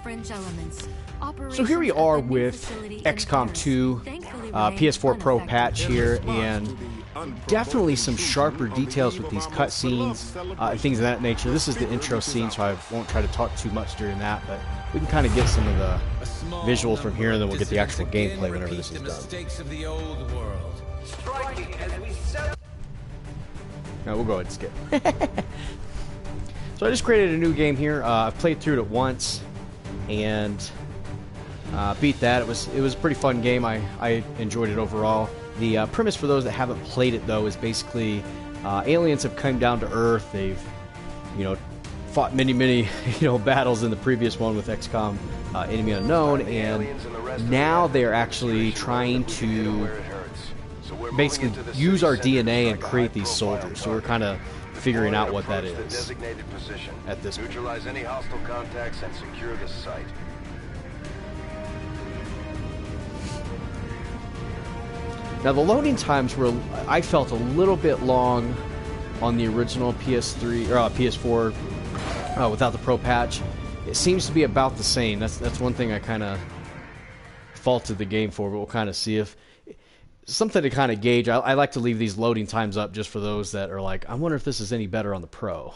fringe elements. So here we are with Xcom2 PS4 Pro patch here, and definitely some sharper details with these cutscenes and things of that nature. This is the intro scene, so I won't try to talk too much during that, but we can kind of get some of the visuals from here, and then we'll get the actual gameplay whenever this is done. No, we'll go ahead and skip. So I just created a new game here. I've played through it once and beat that. It was a pretty fun game. I enjoyed it overall. The premise for those that haven't played it though is basically aliens have come down to Earth. They've fought many battles in the previous one with XCOM Enemy Unknown, and now they're actually trying to basically use our DNA and create these soldiers. So we're kind of figuring out what that is at this point. Neutralize any hostile contacts and secure the site. Now the loading times were, I felt, a little bit long on the original PS3 or PS4 without the Pro patch. It seems to be about the same. That's one thing I kind of faulted the game for, but we'll kind of see if something to kind of gauge. I like to leave these loading times up just for those that are like, I wonder if this is any better on the Pro.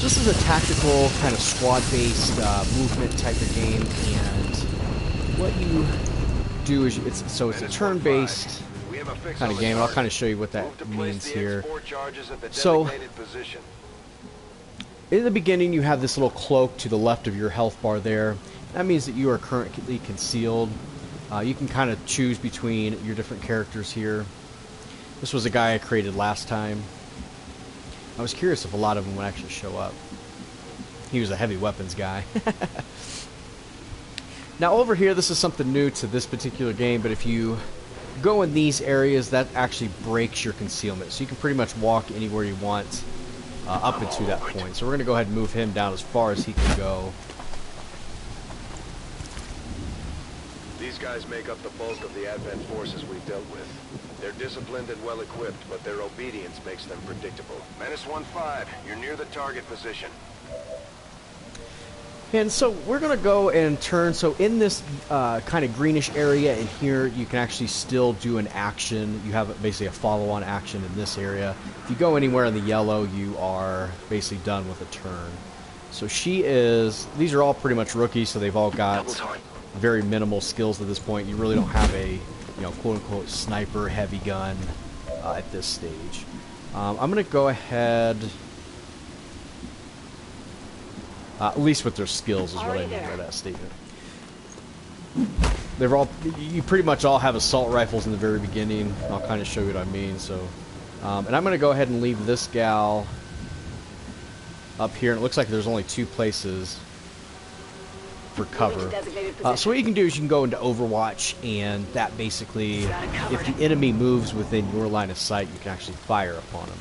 This is a tactical kind of squad-based movement type of game, and what you do is it's a turn-based kind of game. I'll kind of show you what that means here. So in the beginning, you have this little cloak to the left of your health bar there. That means that you are currently concealed. You can kind of choose between your different characters here. This was a guy I created last time. I was curious if a lot of them would actually show up. He was a heavy weapons guy. Now over here, this is something new to this particular game, but if you go in these areas, that actually breaks your concealment. So you can pretty much walk anywhere you want up into that point. So we're going to go ahead and move him down as far as he can go. These guys make up the bulk of the Advent forces we've dealt with. They're disciplined and well-equipped, but their obedience makes them predictable. Menace 1-5, you're near the target position. And so we're going to go and turn. So in this kind of greenish area in here, you can actually still do an action. You have basically a follow-on action in this area. If you go anywhere in the yellow, you are basically done with a turn. So these are all pretty much rookies, so they've all got very minimal skills at this point. You really don't have a quote-unquote sniper heavy gun at this stage. I'm going to go ahead, at least with their skills is what I mean by that statement. You pretty much all have assault rifles in the very beginning. I'll kind of show you what I mean. So, and I'm going to go ahead and leave this gal up here, and it looks like there's only two places for cover. So what you can do is you can go into Overwatch, and that basically, if the enemy moves within your line of sight, you can actually fire upon them.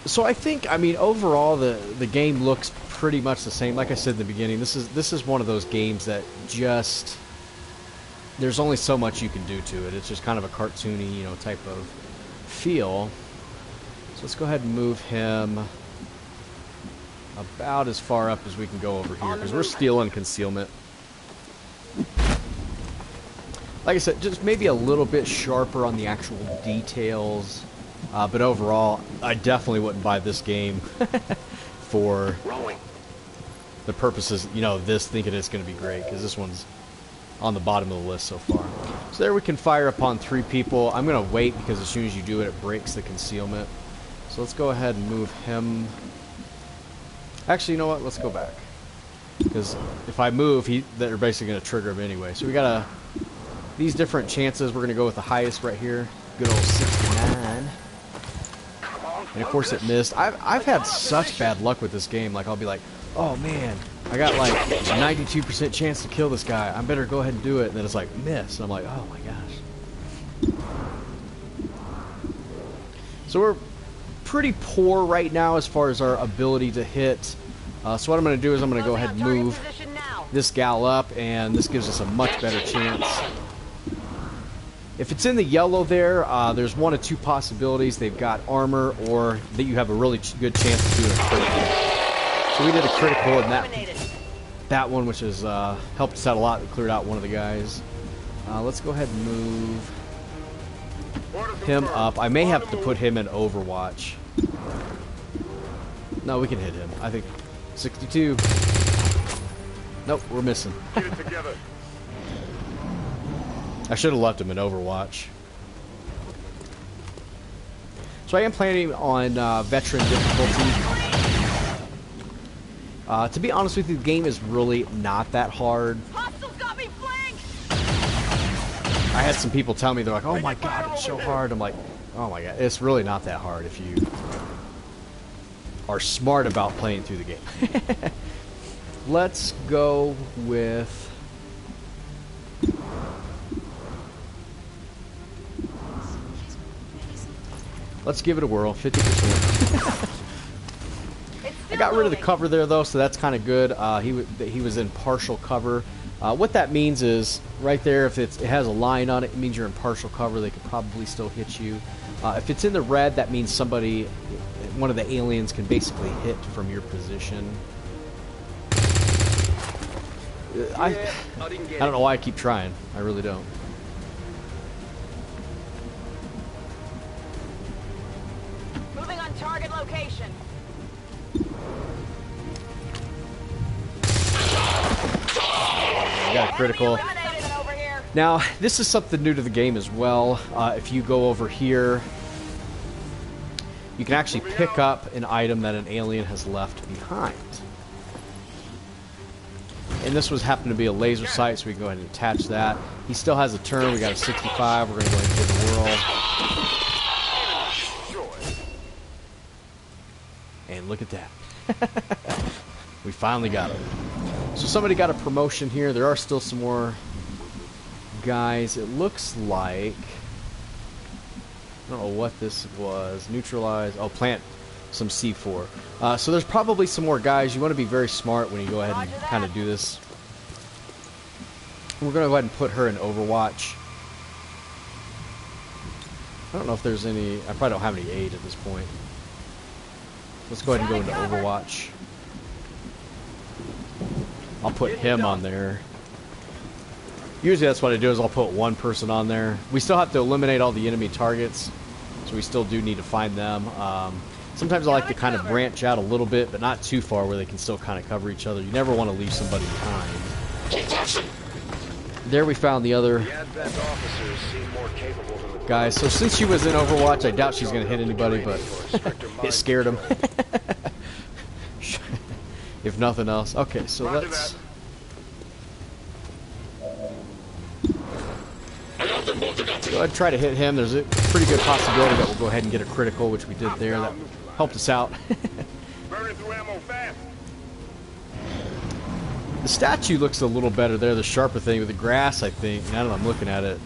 So I think, overall the game looks pretty much the same. Like I said in the beginning, this is one of those games that just, there's only so much you can do to it. It's just kind of a cartoony, type of feel. So let's go ahead and move him about as far up as we can go over here, because we're still in concealment. Like I said, just maybe a little bit sharper on the actual details, but overall, I definitely wouldn't buy this game for the purposes, this, thinking it's going to be great, because this one's on the bottom of the list so far. So there we can fire upon 3 people. I'm going to wait, because as soon as you do it, it breaks the concealment. So let's go ahead and move him. Actually, you know what? Let's go back. Because if I move, they're basically going to trigger him anyway. So we got these different chances. We're going to go with the highest right here. Good old 69. And of course it missed. I've had such bad luck with this game. Like, I'll be like, oh man, I got like a 92% chance to kill this guy. I better go ahead and do it. And then it's like, miss. And I'm like, oh my gosh. So we're pretty poor right now as far as our ability to hit. So what I'm going to do is I'm going to go ahead and move this gal up, and this gives us a much better chance If it's in the yellow there, there's one of two possibilities. They've got armor, or that you have a really good chance of doing a critical. So we did a critical in that one, which has helped us out a lot. We cleared out one of the guys. Let's go ahead and move him up. I may have to put him in Overwatch. No, we can hit him. I think 62. Nope, we're missing. Get it together. I should have left him in Overwatch. So I am planning on veteran difficulty. To be honest with you, the game is really not that hard. Hostiles got me flanked. I had some people tell me, they're like, oh my god, it's so hard. I'm like, oh my god, it's really not that hard if you are smart about playing through the game. Let's go with... Let's give it a whirl, 50%. I got rid of the cover there, though, so that's kind of good. He was in partial cover. What that means is, right there, if it has a line on it, it means you're in partial cover. They could probably still hit you. If it's in the red, that means somebody, one of the aliens, can basically hit from your position. I don't know why I keep trying. I really don't. Moving on target location. Got a critical. Now, this is something new to the game as well. If you go over here, you can actually pick up an item that an alien has left behind. And this was happened to be a laser sight, so we can go ahead and attach that. He still has a turn. We got a 65. We're going to go ahead and give it a whirl. And look at that. We finally got him. So somebody got a promotion here. There are still some more guys. It looks like... I don't know what this was. Neutralize. Oh, plant some C4. So there's probably some more guys. You want to be very smart when you go ahead and kind of do this. We're going to go ahead and put her in Overwatch. I don't know if there's any... I probably don't have any aid at this point. Let's go ahead and go into Overwatch. I'll put him on there. Usually that's what I do, is I'll put one person on there. We still have to eliminate all the enemy targets, so we still do need to find them. Sometimes I like to kind of branch out a little bit, but not too far where they can still kind of cover each other. You never want to leave somebody behind. There we found the other guy. So since she was in Overwatch, I doubt she's going to hit anybody, but it scared him. If nothing else. Okay, so let's... Go ahead and try to hit him. There's a pretty good possibility that we'll go ahead and get a critical, which we did there. That helped us out. The statue looks a little better there, the sharper thing with the grass, I think. I don't know, I'm looking at it.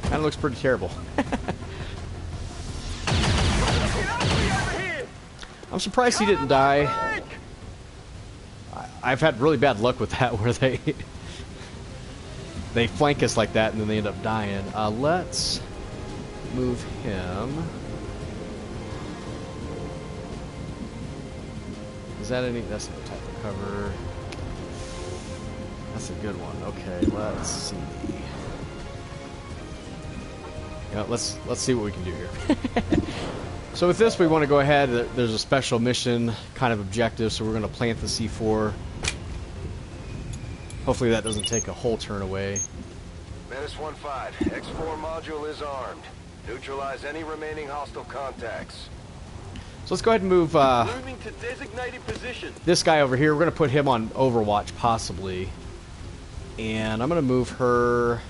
Kind of looks pretty terrible. I'm surprised he didn't die. I've had really bad luck with that, where they flank us like that and then they end up dying. Let's move him. Is that any? That's no type of cover. That's a good one. Okay, let's see. Yeah, let's see what we can do here. So with this, we want to go ahead. There's a special mission kind of objective, so we're going to plant the C4. Hopefully that doesn't take a whole turn away. Menace 1-5, X4 module is armed. Neutralize any remaining hostile contacts. So let's go ahead and move Moving to designated position. this guy over here. We're going to put him on Overwatch, possibly. And I'm going to move her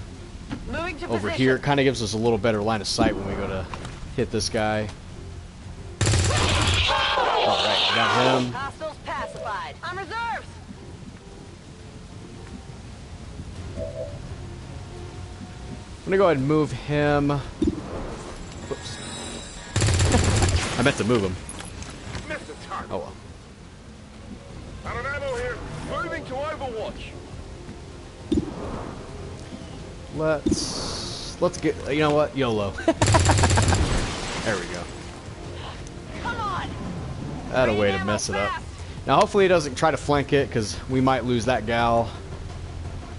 over here. It kind of gives us a little better line of sight when we go to hit this guy. Alright, got him. Hostiles pacified. On reserves. I'm going to go ahead and move him. Whoops. I meant to move him. Oh well. Out of ammo here. Moving to Overwatch. Let's let's get, you know what, YOLO. There we go. Come on. That a way to mess it up. Now hopefully he doesn't try to flank it, because we might lose that gal.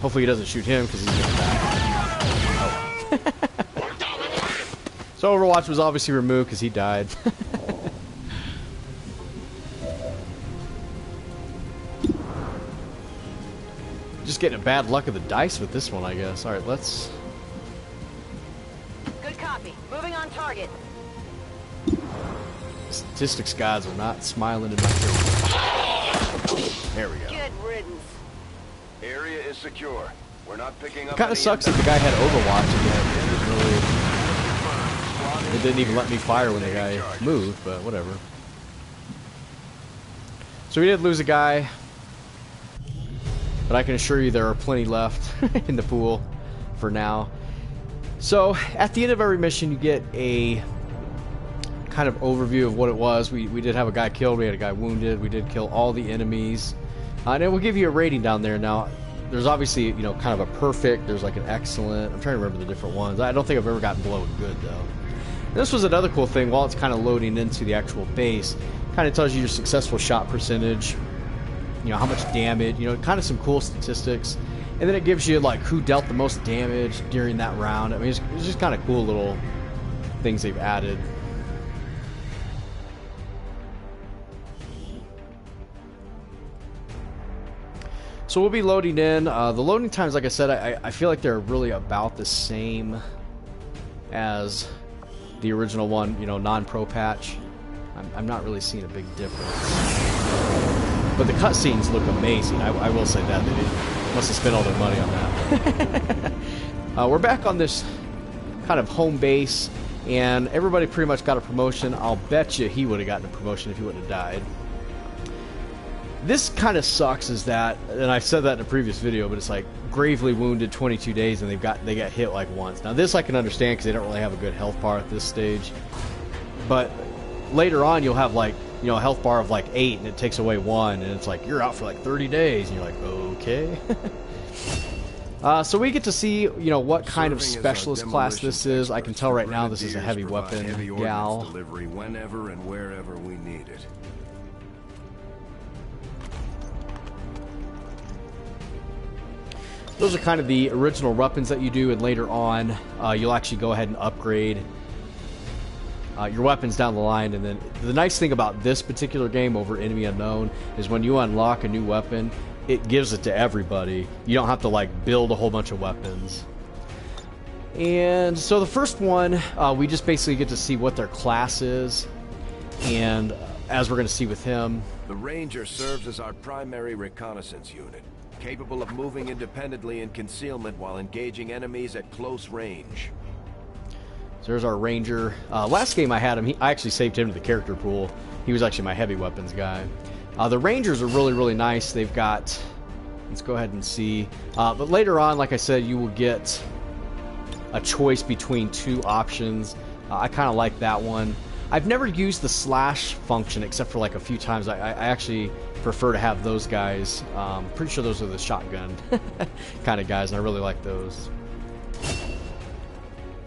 Hopefully he doesn't shoot him, because he's gonna die. Oh. So Overwatch was obviously removed because he died. Just getting a bad luck of the dice with this one, I guess. Alright, let's... Good copy. Moving on target. Statistics gods are not smiling in my face. There we go. Good riddance. Area is secure. We're not picking up. It kind of sucks that the guy had Overwatch again. It didn't even let me fire when the guy moved, but whatever. So we did lose a guy. But I can assure you there are plenty left in the pool for now. So, at the end of every mission, you get a kind of overview of what it was. We did have a guy killed, we had a guy wounded, we did kill all the enemies. And it will give you a rating down there. Now, there's obviously, you know, kind of a perfect, there's like an excellent, I'm trying to remember the different ones. I don't think I've ever gotten below a good, though. And this was another cool thing, while it's kind of loading into the actual base, kind of tells you your successful shot percentage, you know, how much damage, you know, kind of some cool statistics. And then it gives you, like, who dealt the most damage during that round. I mean, it's just kind of cool little things they've added. So we'll be loading in. The loading times, like I said, I feel like they're really about the same as the original one, you know, non-pro patch. I'm not really seeing a big difference. But the cutscenes look amazing. I will say that. They must have spent all their money on that. We're back on this kind of home base, and everybody pretty much got a promotion. I'll bet you he would have gotten a promotion if he wouldn't have died. This kind of sucks is that, and I said that in a previous video, but it's like gravely wounded 22 days, and they got hit like once. Now this I can understand because they don't really have a good health bar at this stage. But later on you'll have like, you know, a health bar of like 8 and it takes away 1 and it's like you're out for like 30 days and you're like, okay. So we get to see, you know, what kind of specialist class this is. I can tell right now this is a heavy weapon gal. Delivery whenever and wherever we need it. Those are kind of the original weapons that you do, and later on you'll actually go ahead and upgrade your weapons down the line. And then the nice thing about this particular game over Enemy Unknown is when you unlock a new weapon, it gives it to everybody. You don't have to like build a whole bunch of weapons. And so the first one, we just basically get to see what their class is, and as we're going to see with him, the Ranger serves as our primary reconnaissance unit, capable of moving independently in concealment while engaging enemies at close range. So there's our Ranger. Last game I had him, I actually saved him to the character pool. He was actually my heavy weapons guy. The Rangers are really, really nice. They've got, let's go ahead and see. But later on, like I said, you will get a choice between 2 options. I kind of like that one. I've never used the slash function except for like a few times. I actually prefer to have those guys. Pretty sure those are the shotgun kind of guys, and I really like those.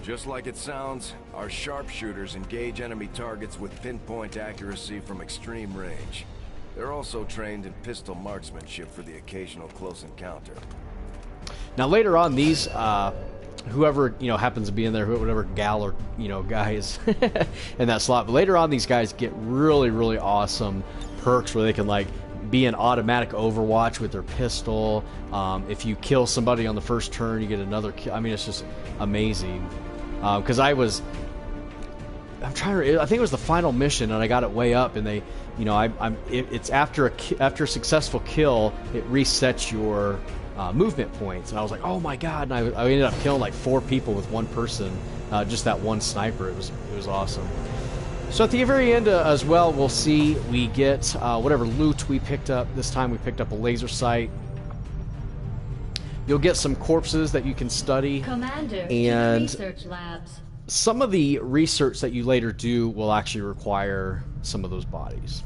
Just like it sounds, our sharpshooters engage enemy targets with pinpoint accuracy from extreme range. They're also trained in pistol marksmanship for the occasional close encounter. Now later on, these whoever, you know, happens to be in there, whatever gal or, you know, guy is in that slot, but later on these guys get really, really awesome perks where they can like be an automatic Overwatch with their pistol. If you kill somebody on the first turn, you get another kill. I mean, it's just amazing. Because I think it was the final mission, and I got it way up, and they, you know, it's after a successful kill, it resets your movement points, and I was like, oh my god, and I ended up killing like 4 people with 1 person, just that one sniper. It was awesome. So at the very end as well, we'll see we get whatever loot we picked up. This time we picked up a laser sight. You'll get some corpses that you can study. Commander, and research labs. Some of the research that you later do will actually require some of those bodies.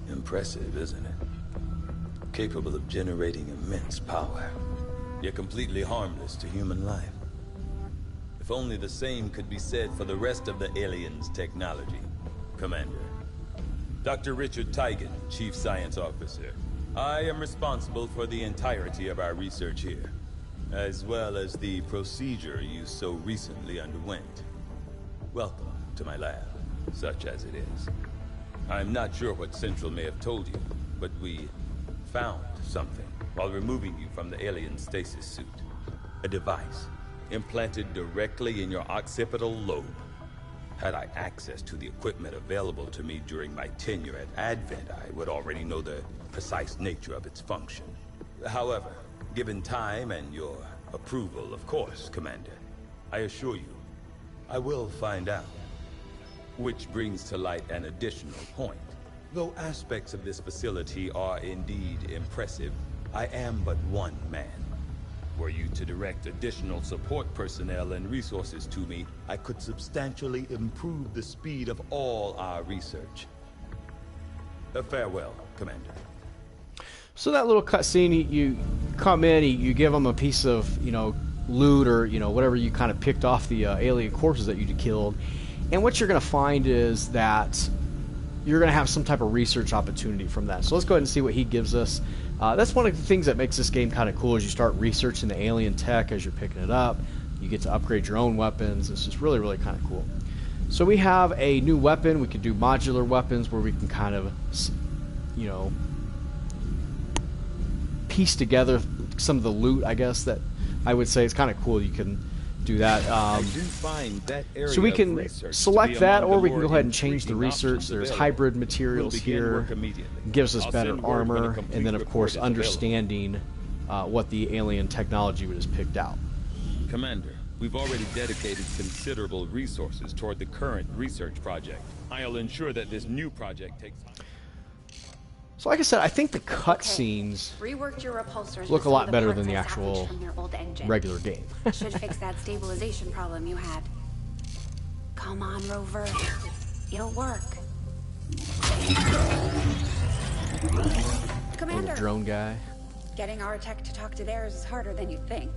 Impressive, isn't it? capable of generating immense power, yet completely harmless to human life. If only the same could be said for the rest of the aliens' technology, Commander. Dr. Richard Tigan, Chief Science Officer. I am responsible for the entirety of our research here, as well as the procedure you so recently underwent. Welcome to my lab, such as it is. I'm not sure what Central may have told you, but we found something while removing you from the alien stasis suit. A device implanted directly in your occipital lobe. Had I access to the equipment available to me during my tenure at Advent, I would already know the precise nature of its function. However, given time and your approval, of course, Commander, I assure you, I will find out. Which brings to light an additional point. Though aspects of this facility are indeed impressive, I am but one man. Were you to direct additional support personnel and resources to me, I could substantially improve the speed of all our research. Farewell, Commander. So that little cutscene, you come in, you give them a piece of, loot or, whatever you kind of picked off the alien corpses that you killed. And what you're going to find is that you're going to have some type of research opportunity from that. So let's go ahead and see what he gives us. That's one of the things that makes this game kind of cool, is you start researching the alien tech as you're picking it up. You get to upgrade your own weapons. It's just really, really kind of cool. So we have a new weapon. We can do modular weapons where we can kind of, piece together some of the loot, I guess, that I would say is kind of cool. You can do that. I do find that area so we can select that, or we can go ahead and change the intriguing research. There's available. hybrid materials We'll begin here. work immediately. Gives us I'll better send word when a armor, complete and then of report course is available. understanding what the alien technology was picked out. Commander, we've already dedicated considerable resources toward the current research project. I'll ensure that this new project takes time. So like I said, I think the cutscenes Reworked your repulsors look with a some lot of the better parts than the I actual salvaged from your old engine. regular game. Should fix that stabilization problem you had. Come on, Rover. It'll work. Commander, Little drone guy. getting our tech to talk to theirs is harder than you think.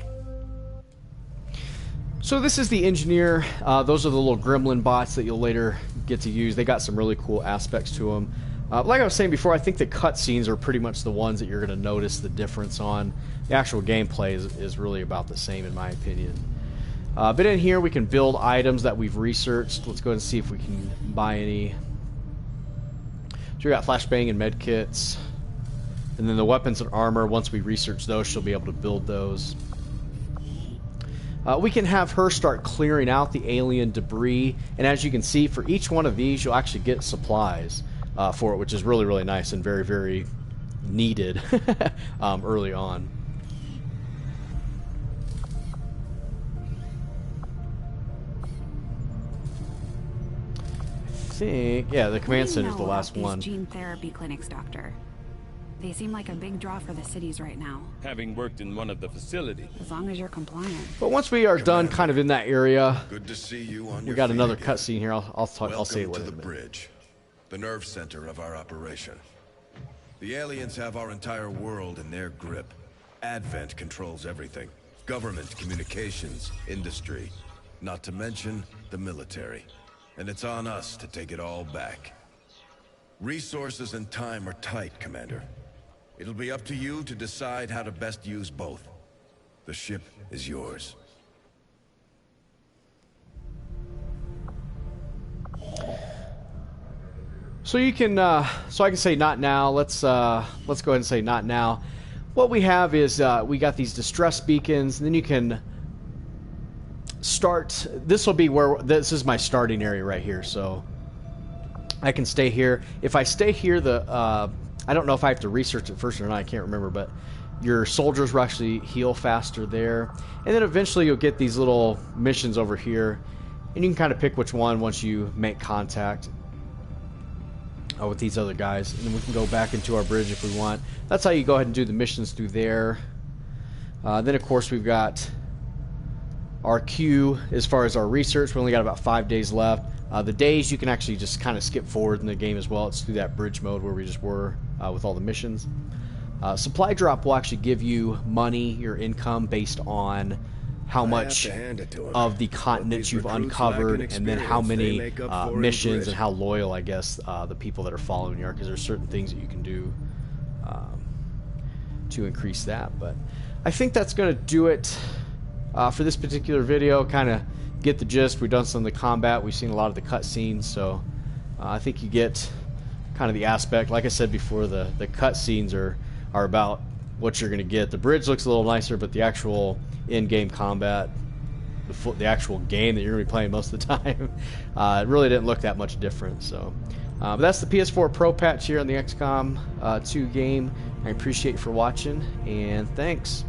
So this is the engineer. Those are the little gremlin bots that you'll later get to use. They got some really cool aspects to them. Like I was saying before, I think the cutscenes are pretty much the ones that you're going to notice the difference on. The actual gameplay is really about the same, in my opinion. But in here, we can build items that we've researched. Let's go ahead and see if we can buy any. So we got flashbang and med kits. And then the weapons and armor, once we research those, she'll be able to build those. We can have her start clearing out the alien debris. And as you can see, for each one of these, you'll actually get supplies for it, which is really, really nice and very, very needed early on. Yeah, the command center is the last one. Gene therapy clinics, Doctor. They seem like a big draw for the cities right now. Having worked in one of the facilities. As long as you're compliant. But once we are done kind of in that area, Good to see you on we your got feet another again. cutscene here. I'll say it Welcome with to it. the bridge, the nerve center of our operation. The aliens have our entire world in their grip. Advent controls everything. Government, communications, industry. Not to mention the military. And it's on us to take it all back. Resources and time are tight, Commander. It'll be up to you to decide how to best use both. The ship is yours. So you can, so I can say not now. Let's go ahead and say not now. What we have is we got these distress beacons, and then you can start. This will be where this is my starting area right here. So I can stay here. If I stay here, I don't know if I have to research it first or not. I can't remember, but your soldiers will actually heal faster there, and then eventually you'll get these little missions over here, and you can kind of pick which one once you make contact with these other guys, and then we can go back into our bridge if we want. That's how you go ahead and do the missions through there. Then of course we've got our queue as far as our research. We only got about 5 days left. The days you can actually just kind of skip forward in the game as well. It's through that bridge mode where we just were with all the missions. Supply drop will actually give you money, your income, based on how much of the continents you've uncovered, and then how many missions and how loyal, I guess, the people that are following you are, because there's certain things that you can do to increase that. But I think that's going to do it for this particular video. Kind of get the gist. We've done some of the combat. We've seen a lot of the cutscenes, so I think you get kind of the aspect. Like I said before, the cutscenes are about what you're going to get. The bridge looks a little nicer, but the actual in-game combat, the actual game that you're going to be playing most of the time, it really didn't look that much different. So, but that's the PS4 Pro patch here on the XCOM 2 game. I appreciate you for watching, and thanks.